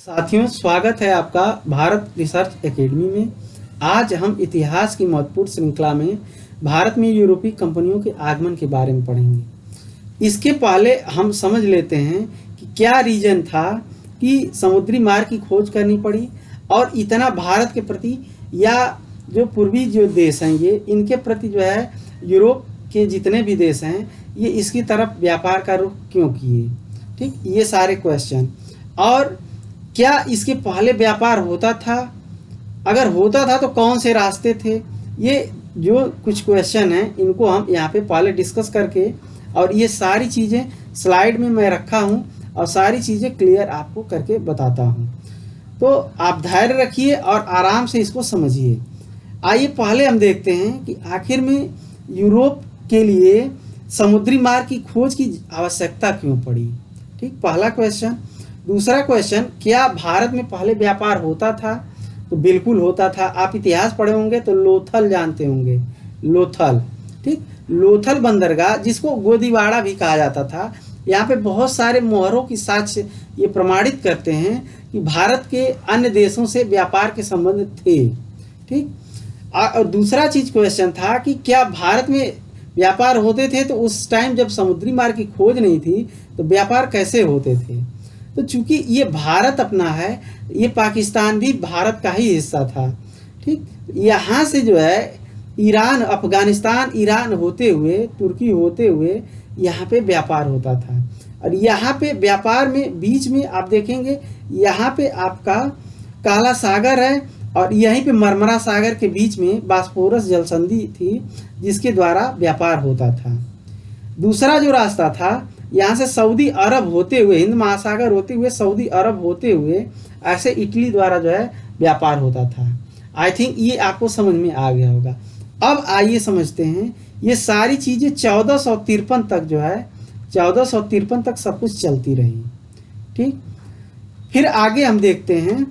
साथियों, स्वागत है आपका भारत रिसर्च एकेडमी में। आज हम इतिहास की महत्वपूर्ण श्रृंखला में भारत में यूरोपीय कंपनियों के आगमन के बारे में पढ़ेंगे। इसके पहले हम समझ लेते हैं कि क्या रीजन था कि समुद्री मार्ग की खोज करनी पड़ी और इतना भारत के प्रति या जो पूर्वी जो देश हैं ये इनके प्रति जो है यूरोप के जितने भी देश हैं ये इसकी तरफ व्यापार का रुख क्यों किए। ठीक, ये सारे क्वेश्चन। और क्या इसके पहले व्यापार होता था, अगर होता था तो कौन से रास्ते थे, ये जो कुछ क्वेश्चन हैं इनको हम यहाँ पे पहले डिस्कस करके और ये सारी चीज़ें स्लाइड में मैं रखा हूँ और सारी चीज़ें क्लियर आपको करके बताता हूँ। तो आप धैर्य रखिए और आराम से इसको समझिए। आइए पहले हम देखते हैं कि आखिर में यूरोप के लिए समुद्री मार्ग की खोज की आवश्यकता क्यों पड़ी। ठीक, पहला क्वेश्चन। दूसरा क्वेश्चन, क्या भारत में पहले व्यापार होता था? तो बिल्कुल होता था। आप इतिहास पढ़े होंगे तो लोथल जानते होंगे, लोथल। ठीक, लोथल बंदरगाह जिसको गोदीवाड़ा भी कहा जाता था, यहाँ पे बहुत सारे मोहरों की साक्ष्य ये प्रमाणित करते हैं कि भारत के अन्य देशों से व्यापार के संबंध थे। ठीक, और दूसरा चीज क्वेश्चन था कि क्या भारत में व्यापार होते थे? तो उस टाइम जब समुद्री मार्ग की खोज नहीं थी तो व्यापार कैसे होते थे? तो चूंकि ये भारत अपना है, ये पाकिस्तान भी भारत का ही हिस्सा था। ठीक, यहाँ से जो है ईरान, अफगानिस्तान, ईरान होते हुए, तुर्की होते हुए यहाँ पे व्यापार होता था। और यहाँ पे व्यापार में बीच में आप देखेंगे यहाँ पे आपका काला सागर है और यहीं पे मरमरा सागर के बीच में बास्फोरस जल संधि थी जिसके द्वारा व्यापार होता था। दूसरा जो रास्ता था यहाँ से सऊदी अरब होते हुए, हिंद महासागर होते हुए, सऊदी अरब होते हुए ऐसे इटली द्वारा जो है व्यापार होता था। आई थिंक ये आपको समझ में आ गया होगा। अब आइए समझते हैं ये सारी चीज़ें 1453 तक जो है 1453 तक सब कुछ चलती रही। ठीक, फिर आगे हम देखते हैं,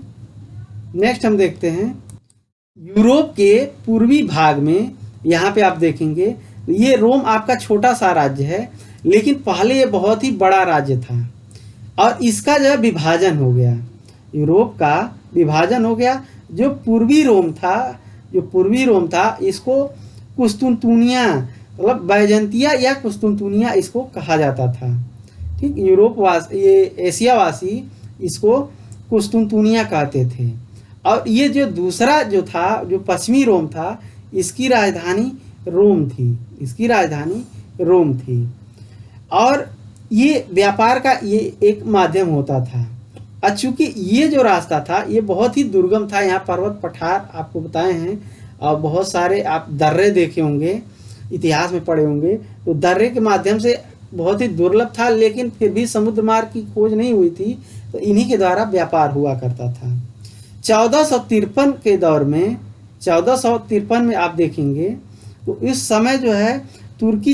नेक्स्ट हम देखते हैं यूरोप के पूर्वी भाग में। यहाँ पे आप देखेंगे ये रोम आपका छोटा सा राज्य है, लेकिन पहले ये बहुत ही बड़ा राज्य था और इसका जो है विभाजन हो गया, यूरोप का विभाजन हो गया। जो पूर्वी रोम था इसको कुस्तुनतुनिया मतलब बैजेंतिया या कुस्तुनतुनिया इसको कहा जाता था। ठीक, ये एशियावासी इसको कुस्तुनतुनिया कहते थे। और ये जो दूसरा जो था, जो पश्चिमी रोम था, इसकी राजधानी रोम थी और ये व्यापार का ये एक माध्यम होता था। और चूंकि ये जो रास्ता था ये बहुत ही दुर्गम था, यहाँ पर्वत पठार आपको बताए हैं और बहुत सारे आप दर्रे देखे होंगे, इतिहास में पढ़े होंगे, तो दर्रे के माध्यम से बहुत ही दुर्लभ था, लेकिन फिर भी समुद्र मार्ग की खोज नहीं हुई थी तो इन्हीं के द्वारा व्यापार हुआ करता था। 1453 के दौर में, 1453 में आप देखेंगे तो इस समय जो है तुर्की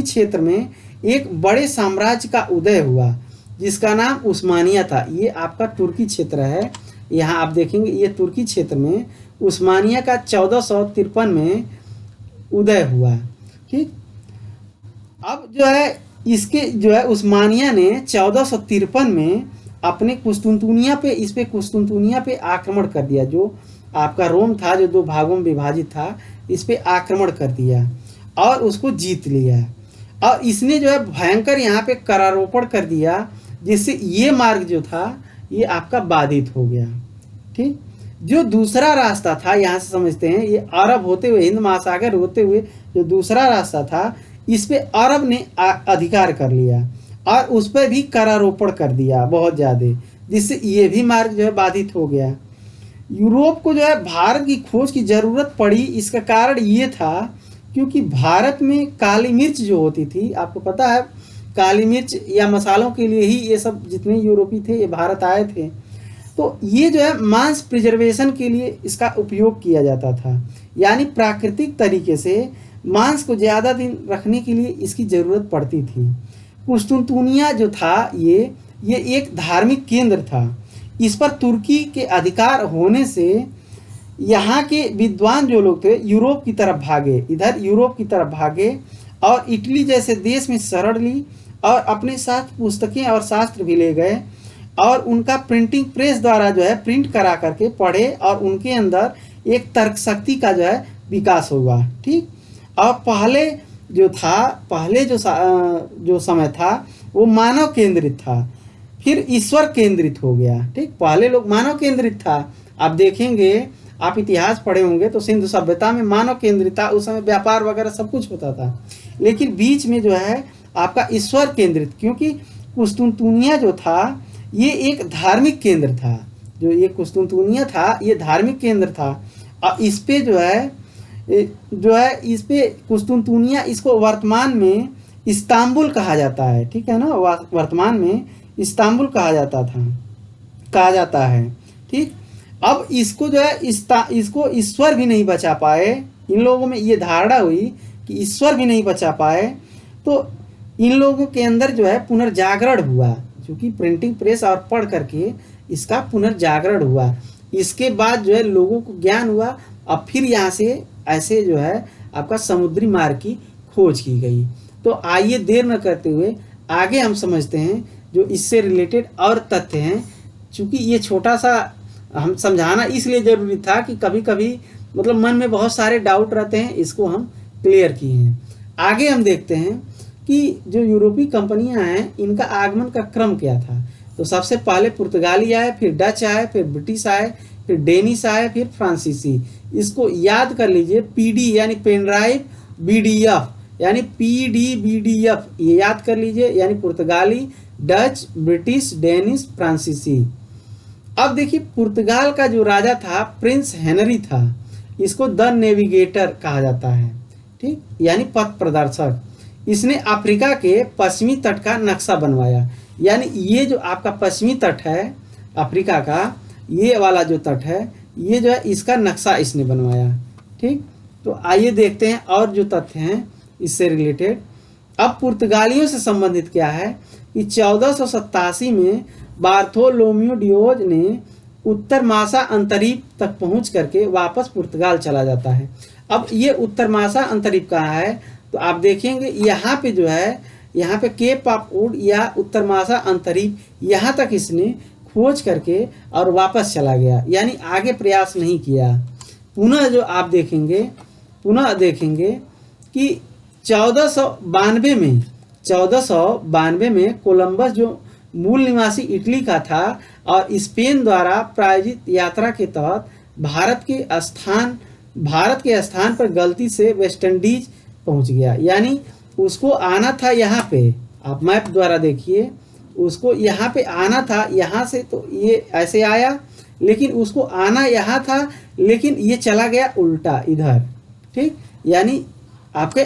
क्षेत्र में एक बड़े साम्राज्य का उदय हुआ जिसका नाम उस्मानिया था। ये आपका तुर्की क्षेत्र है, यहाँ आप देखेंगे ये तुर्की क्षेत्र में उस्मानिया का 1453 में उदय हुआ। ठीक, अब जो है इसके जो है उस्मानिया ने 1453 में अपने कुस्तुनतुनिया पे आक्रमण कर दिया। जो आपका रोम था जो 2 भागों में विभाजित था, इस पे आक्रमण कर दिया और उसको जीत लिया। और इसने जो है भयंकर यहाँ पे करारोपण कर दिया जिससे ये मार्ग जो था ये आपका बाधित हो गया। ठीक, जो दूसरा रास्ता था यहाँ से समझते हैं, ये अरब होते हुए, हिंद महासागर होते हुए जो दूसरा रास्ता था इस पे अरब ने अधिकार कर लिया और उस पर भी करारोपण कर दिया बहुत ज़्यादा, जिससे ये भी मार्ग जो है बाधित हो गया। यूरोप को जो है भारत की खोज की ज़रूरत पड़ी, इसका कारण ये था क्योंकि भारत में काली मिर्च जो होती थी, आपको पता है काली मिर्च या मसालों के लिए ही ये सब जितने यूरोपी थे ये भारत आए थे। तो ये जो है मांस प्रिजर्वेशन के लिए इसका उपयोग किया जाता था, यानी प्राकृतिक तरीके से मांस को ज़्यादा दिन रखने के लिए इसकी ज़रूरत पड़ती थी। कुस्तुनतुनिया जो था ये एक धार्मिक केंद्र था। इस पर तुर्की के अधिकार होने से यहाँ के विद्वान जो लोग थे यूरोप की तरफ भागे और इटली जैसे देश में शरण ली और अपने साथ पुस्तकें और शास्त्र भी ले गए और उनका प्रिंटिंग प्रेस द्वारा जो है प्रिंट करा करके पढ़े और उनके अंदर एक तर्क शक्ति का जो है विकास हुआ। ठीक, और पहले जो समय था वो मानव केंद्रित था, फिर ईश्वर केंद्रित हो गया। ठीक, पहले लोग मानव केंद्रित था। आप देखेंगे, आप इतिहास पढ़े होंगे तो सिंधु सभ्यता में मानव केंद्रित था, उस समय व्यापार वगैरह सब कुछ होता था। लेकिन बीच में जो है आपका ईश्वर केंद्रित, क्योंकि कुस्तुनतुनिया जो था ये एक धार्मिक केंद्र था। जो ये कुस्तुनतुनिया था ये धार्मिक केंद्र था, और इस पे इस पे कुस्तुनतुनिया, इसको वर्तमान में इस्तांबुल कहा जाता है। ठीक है ना, वर्तमान में इस्तांबुल कहा जाता है। ठीक, अब इसको जो है इसको ईश्वर भी नहीं बचा पाए। इन लोगों में ये धारणा हुई कि ईश्वर भी नहीं बचा पाए, तो इन लोगों के अंदर जो है पुनर्जागरण हुआ, क्योंकि प्रिंटिंग प्रेस और पढ़ करके इसका पुनर्जागरण हुआ। इसके बाद जो है लोगों को ज्ञान हुआ, अब फिर यहाँ से ऐसे जो है आपका समुद्री मार्ग की खोज की गई। तो आइए देर न करते हुए आगे हम समझते हैं जो इससे रिलेटेड और तथ्य हैं। चूँकि ये छोटा सा हम समझाना इसलिए ज़रूरी था कि कभी कभी मतलब मन में बहुत सारे डाउट रहते हैं, इसको हम क्लियर किए हैं। आगे हम देखते हैं कि जो यूरोपीय कंपनियां हैं इनका आगमन का क्रम क्या था। तो सबसे पहले पुर्तगाली आए, फिर डच आए, फिर ब्रिटिश आए, फिर डेनिश आए, फिर फ्रांसीसी। इसको याद कर लीजिए, पीडी यानी पेन ड्राइव, बीडीएफ यानी पीडीबीडीएफ, ये याद कर लीजिए, यानी पुर्तगाली, डच, ब्रिटिश, डेनिश, फ्रांसीसी। अब देखिए, पुर्तगाल का जो राजा था प्रिंस हेनरी था, इसको द नेविगेटर कहा जाता है। ठीक, यानी पथ प्रदर्शक। इसने अफ्रीका के पश्चिमी तट का नक्शा बनवाया, यानी ये जो आपका पश्चिमी तट है अफ्रीका का, ये वाला जो तट है, ये जो है इसका नक्शा इसने बनवाया। ठीक, तो आइए देखते हैं और जो तथ्य हैं इससे रिलेटेड। अब पुर्तगालियों से संबंधित क्या है कि 1487 में बार्थोलोम्यू डियोज ने उत्तर मासा अंतरीप तक पहुंच करके वापस पुर्तगाल चला जाता है। अब ये उत्तर मासा अंतरीप कहाँ है, तो आप देखेंगे यहाँ पे जो है, यहाँ पे केप ऑफ गुड या उत्तर मासा अंतरीप, यहाँ तक इसने खोज करके और वापस चला गया, यानी आगे प्रयास नहीं किया। पुनः जो आप देखेंगे कि 1492 में कोलंबस जो मूल निवासी इटली का था और स्पेन द्वारा प्रायोजित यात्रा के तहत भारत के स्थान पर गलती से वेस्ट इंडीज पहुंच गया। यानी उसको आना था यहाँ पे, आप मैप द्वारा देखिए, उसको यहाँ पे आना था, यहाँ से तो ये ऐसे आया, लेकिन उसको आना यहाँ था, लेकिन ये चला गया उल्टा इधर। ठीक, यानी आपके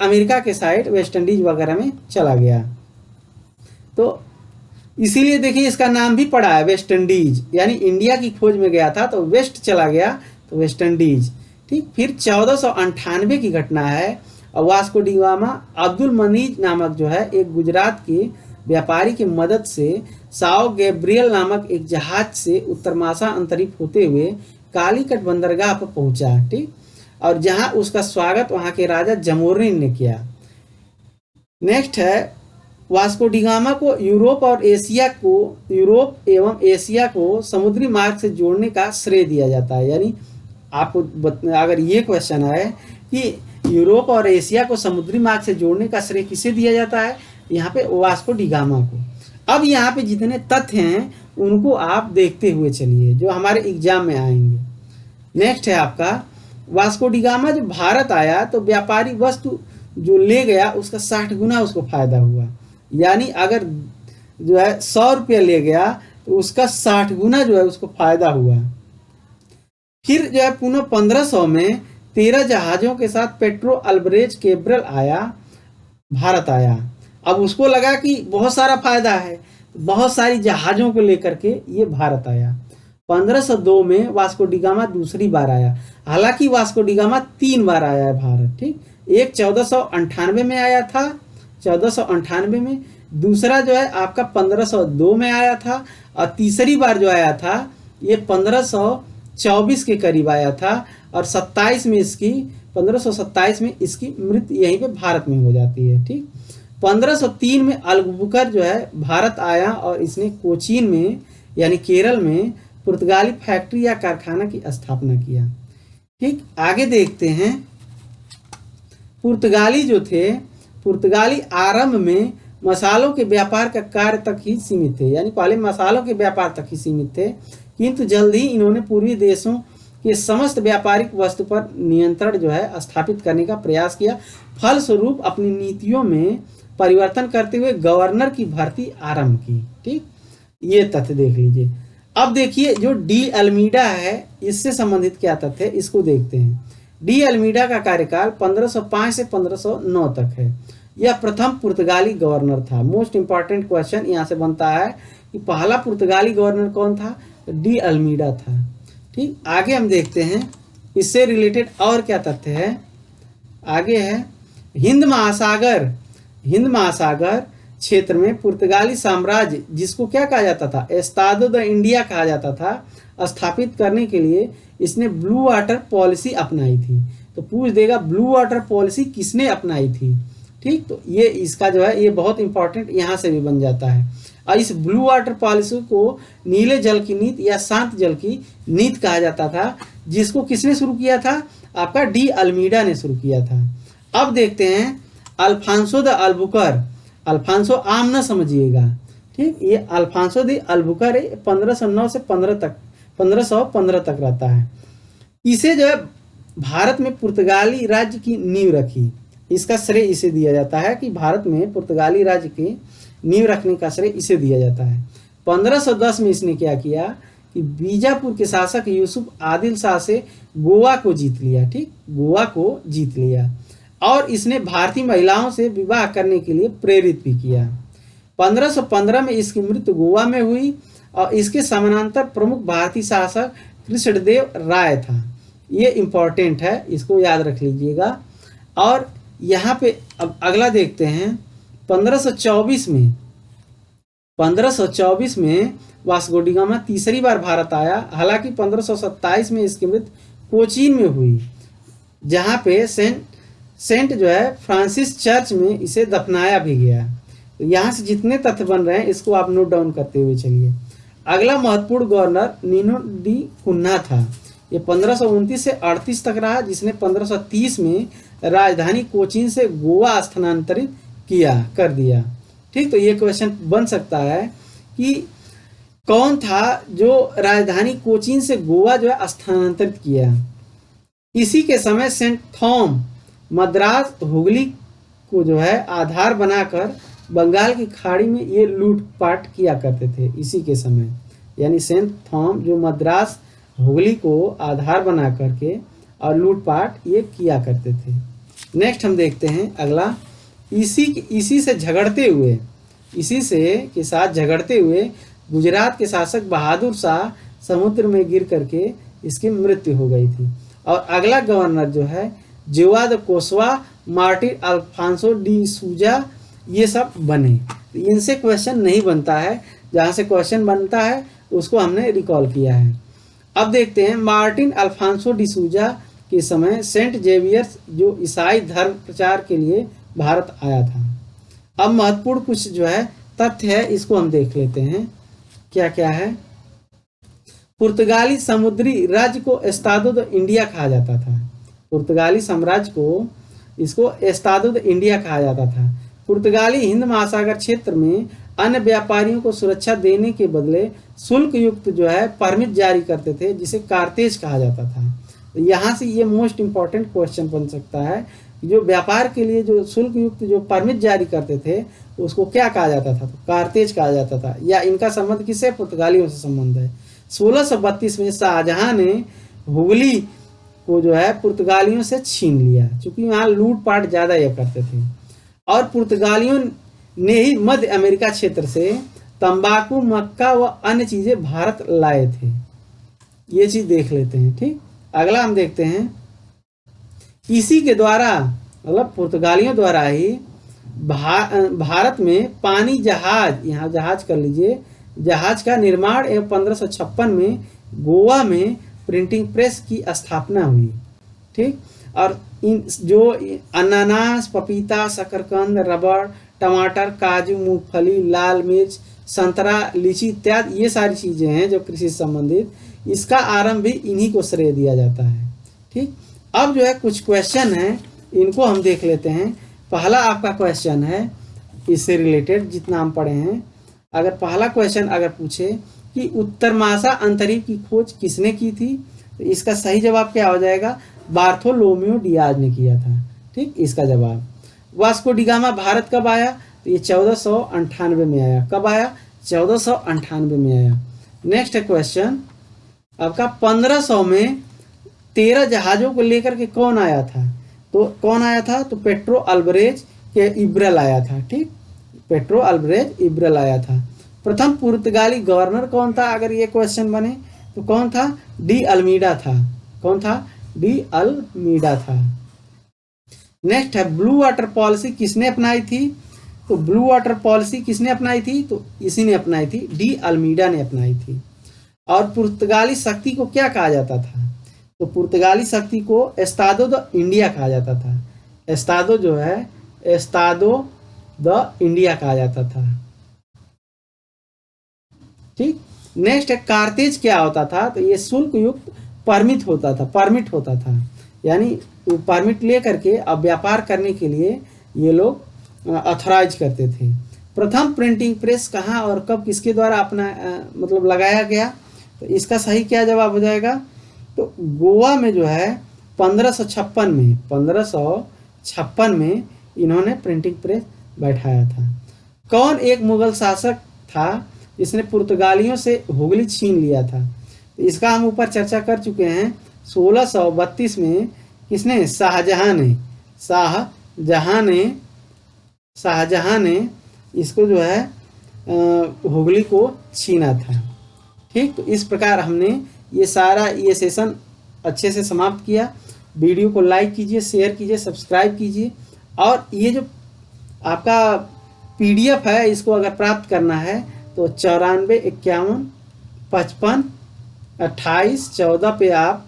अमेरिका के साइड वेस्ट इंडीज वगैरह में चला गया। तो इसीलिए देखिए इसका नाम भी पड़ा है वेस्ट इंडीज, यानी इंडिया की खोज में गया था तो वेस्ट चला गया तो वेस्ट इंडीज। ठीक, फिर 1498 की घटना है, और वास्को डी गामा अब्दुल मनीज नामक जो है एक गुजरात के व्यापारी की मदद से साओ गैब्रियल नामक एक जहाज से उत्तर मासा अंतरिक्ष होते हुए कालीकट बंदरगाह पर पहुंचा। ठीक, और जहां उसका स्वागत वहां के राजा जमोरिन ने किया। नेक्स्ट है, वास्को डी गामा को यूरोप एवं एशिया को समुद्री मार्ग से जोड़ने का श्रेय दिया जाता है। यानी आपको अगर ये क्वेश्चन है कि यूरोप और एशिया को समुद्री मार्ग से जोड़ने का श्रेय किसे दिया जाता है, यहाँ पे वास्को डी गामा को। अब यहाँ पे जितने तथ्य हैं उनको आप देखते हुए चलिए, जो हमारे एग्जाम में आएंगे। नेक्स्ट है आपका, वास्को डी गामा जब भारत आया तो व्यापारी वस्तु जो ले गया उसका 60 गुना उसको फायदा हुआ। यानी अगर जो है 100 रुपये ले गया तो उसका 60 गुना जो है उसको फायदा हुआ। फिर जो है पुनः 1500 में 13 जहाजों के साथ पेट्रो अल्बरेज केब्रल भारत आया। अब उसको लगा कि बहुत सारा फायदा है, बहुत सारी जहाजों को लेकर के ये भारत आया। 1502 में वास्को डी गामा दूसरी बार आया। हालांकि वास्को डी गामा 3 बार आया है भारत। ठीक, एक 1498 में आया था, 1498 में, दूसरा जो है आपका 1502 में आया था, और तीसरी बार जो आया था ये 1524 के करीब आया था, और 27 में इसकी 1527 में इसकी मृत्यु यहीं पे भारत में हो जाती है। ठीक, 1503 में अल्बुकर जो है भारत आया और इसने कोचीन में यानी केरल में पुर्तगाली फैक्ट्री या कारखाना की स्थापना किया। ठीक, आगे देखते हैं। पुर्तगाली जो थे, पुर्तगाली आरंभ में मसालों के व्यापार का कार्य तक ही सीमित थे, यानी पहले मसालों के व्यापार तक ही सीमित थे, किंतु जल्द ही इन्होंने पूर्वी देशों के समस्त व्यापारिक वस्तु पर नियंत्रण जो है स्थापित करने का प्रयास किया। फलस्वरूप अपनी नीतियों में परिवर्तन करते हुए गवर्नर की भर्ती आरंभ की। ठीक, ये तथ्य देख लीजिए। अब देखिए जो डी अल्मीडा है, इससे संबंधित क्या तथ्य है इसको देखते हैं। डी अल्मीडा का कार्यकाल 1505 से 1509 तक है। यह प्रथम पुर्तगाली गवर्नर था। मोस्ट इंपॉर्टेंट क्वेश्चन यहाँ से बनता है कि पहला पुर्तगाली गवर्नर कौन था? डी अल्मीडा था। ठीक, आगे हम देखते हैं इससे रिलेटेड और क्या तथ्य है। आगे है हिंद महासागर क्षेत्र में पुर्तगाली साम्राज्य, जिसको क्या कहा जाता था? एस्तादो द इंडिया कहा जाता था, स्थापित करने के लिए इसने ब्लू वाटर पॉलिसी अपनाई थी। तो पूछ देगा ब्लू वाटर पॉलिसी किसने अपनाई थी? ठीक, तो ये इसका जो है ये बहुत इंपॉर्टेंट यहाँ से भी बन जाता है। और इस ब्लू वाटर पॉलिसी को नीले जल की नीति या शांत जल की नीति कहा जाता था, जिसको किसने शुरू किया था? आपका डी अल्मीडा ने शुरू किया था। अब देखते हैं अल्फांसो द अल्बुकर। अल्फांसो आम न समझिएगा। ठीक, ये अल्फांसो द अल्बुकर 1509 से 1515 तक रहता है। इसे जो है भारत में पुर्तगाली राज्य की नींव रखी। इसका श्रेय इसे दिया जाता है कि भारत में पुर्तगाली राज्य की नींव रखने का श्रेय इसे दिया जाता है। 1510 में इसने क्या किया कि बीजापुर के शासक यूसुफ आदिल शाह से गोवा को जीत लिया। ठीक, गोवा को जीत लिया और इसने भारतीय महिलाओं से विवाह करने के लिए प्रेरित भी किया। 1515 में इसकी मृत्यु गोवा में हुई और इसके समानांतर प्रमुख भारतीय शासक कृष्णदेव राय था। ये इंपॉर्टेंट है, इसको याद रख लीजिएगा। और यहाँ पे अब अगला देखते हैं 1524 में वास्को डी गामा तीसरी बार भारत आया। हालांकि 1527 में इसकी मृत्यु कोचीन में हुई, जहाँ पे सेंट जो है फ्रांसिस चर्च में इसे दफनाया भी गया। तो यहाँ से जितने तथ्य बन रहे हैं इसको आप नोट डाउन करते हुए चलिए। अगला महत्वपूर्ण गवर्नर नीनो डी कुन्हा था। ये 1529 से 38 तक रहा, जिसने 1530 में राजधानी कोचीन से गोवा स्थानांतरित कर दिया। ठीक, तो ये क्वेश्चन बन सकता है कि कौन था जो राजधानी कोचीन से गोवा जो है स्थानांतरित किया। इसी के समय सेंट थॉम मद्रास हुगली को जो है आधार बनाकर बंगाल की खाड़ी में ये लूटपाट किया करते थे। इसी के समय यानी सेंट थॉम जो मद्रास हुगली को आधार बना करके और लूटपाट ये किया करते थे। नेक्स्ट हम देखते हैं अगला, इसी से झगड़ते हुए गुजरात के शासक बहादुर शाह समुद्र में गिर करके इसकी मृत्यु हो गई थी। और अगला गवर्नर जो है जोआ द कोसवा, मार्टिन अल्फांसो डी सूजा, ये सब बने। इनसे क्वेश्चन नहीं बनता है, जहाँ से क्वेश्चन बनता है उसको हमने रिकॉल किया है। अब देखते हैं मार्टिन अल्फांसो डी सूजा के समय सेंट जेवियर्स जो ईसाई धर्म प्रचार के लिए भारत आया था। अब महत्वपूर्ण कुछ जो है तथ्य है इसको हम देख लेते हैं क्या क्या है। पुर्तगाली समुद्री राज्य को एस्तादो द इंडिया कहा जाता था। पुर्तगाली साम्राज्य को इसको एस्तादो द इंडिया कहा जाता था। पुर्तगाली हिंद महासागर क्षेत्र में अन्य व्यापारियों को सुरक्षा देने के बदले शुल्क युक्त जो है परमिट जारी करते थे, जिसे कारतेज कहा जाता था। तो यहाँ से ये मोस्ट इंपॉर्टेंट क्वेश्चन बन सकता है, जो व्यापार के लिए जो शुल्क युक्त जो परमिट जारी करते थे उसको क्या कहा जाता था? तो कारतेज कहा जाता था। या इनका संबंध किससे? पुर्तगालियों से संबंध है। 1632 में शाहजहां ने हुगली को जो है पुर्तगालियों से छीन लिया, क्योंकि वहाँ लूटपाट ज़्यादा ये करते थे। और पुर्तगालियों ने ही मध्य अमेरिका क्षेत्र से तंबाकू, मक्का व अन्य चीज़ें भारत लाए थे। ये चीज़ देख लेते हैं। ठीक, अगला हम देखते हैं इसी के द्वारा मतलब पुर्तगालियों द्वारा ही भारत में पानी जहाज, यहाँ जहाज कर लीजिए, जहाज का निर्माण एवं 1556 में गोवा में प्रिंटिंग प्रेस की स्थापना हुई। ठीक, और इन जो अनानास, पपीता, शकरकंद, रबड़, टमाटर, काजू, मूंगफली, लाल मिर्च, संतरा, लीची इत्यादि ये सारी चीज़ें हैं जो कृषि से संबंधित, इसका आरंभ भी इन्हीं को श्रेय दिया जाता है। ठीक, अब जो है कुछ क्वेश्चन हैं, इनको हम देख लेते हैं। पहला आपका क्वेश्चन है इससे रिलेटेड, जितना हम पढ़े हैं। अगर पहला क्वेश्चन अगर पूछे कि उत्तरमासा अंतरिक्ष की खोज किसने की थी, तो इसका सही जवाब क्या हो जाएगा? बार्थोलोम्यू डियाज ने किया था। ठीक, इसका जवाब। वास्को डी गामा भारत कब आया? तो ये 1498 में आया। कब आया? 1498 में आया। नेक्स्ट क्वेश्चन आपका 1500 में 13 जहाजों को लेकर के कौन आया था? तो कौन आया था? तो पेट्रो अल्वारेज के इब्रल आया था। ठीक, पेट्रो अल्वारेज इब्रल आया था। प्रथम पुर्तगाली गवर्नर कौन था? अगर ये क्वेश्चन बने तो कौन था? डी अल्मीडा था। कौन था? डी अल्मीडा था। नेक्स्ट है ब्लू वाटर पॉलिसी किसने अपनाई थी? तो ब्लू वाटर पॉलिसी किसने अपनाई थी? तो इसी ने अपनाई थी, डी अल्मीडा ने अपनाई थी। और पुर्तगाली शक्ति को क्या कहा जाता था? तो पुर्तगाली शक्ति को एस्तादो द इंडिया कहा जाता था। एस्तादो जो है, एस्तादो द इंडिया कहा जाता था। ठीक, नेक्स्ट है कार्थेज क्या होता था? तो ये शुल्क युक्त परमिट होता था। यानी परमिट लेकर के अब व्यापार करने के लिए ये लोग ऑथराइज करते थे। प्रथम प्रिंटिंग प्रेस कहाँ और कब किसके द्वारा अपना मतलब लगाया गया? तो इसका सही क्या जवाब हो जाएगा? तो गोवा में जो है 1556 में इन्होंने प्रिंटिंग प्रेस बैठाया था। कौन एक मुगल शासक था जिसने पुर्तगालियों से हुगली छीन लिया था? तो इसका हम ऊपर चर्चा कर चुके हैं। 1632 में किसने? शाहजहां ने इसको जो है हुगली को छीना था। ठीक, तो इस प्रकार हमने ये सारा ये सेशन अच्छे से समाप्त किया। वीडियो को लाइक कीजिए, शेयर कीजिए, सब्सक्राइब कीजिए। और ये जो आपका PDF है, इसको अगर प्राप्त करना है तो 94 51 55 28 14 पे आप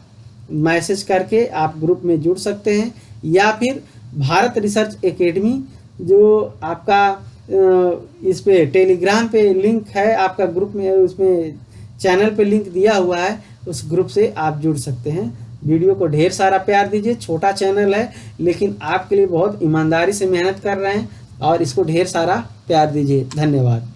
मैसेज करके आप ग्रुप में जुड़ सकते हैं। या फिर भारत रिसर्च एकेडमी जो आपका इस पे टेलीग्राम पे लिंक है आपका ग्रुप में, उसमें चैनल पे लिंक दिया हुआ है, उस ग्रुप से आप जुड़ सकते हैं। वीडियो को ढेर सारा प्यार दीजिए। छोटा चैनल है लेकिन आपके लिए बहुत ईमानदारी से मेहनत कर रहे हैं, और इसको ढेर सारा प्यार दीजिए। धन्यवाद।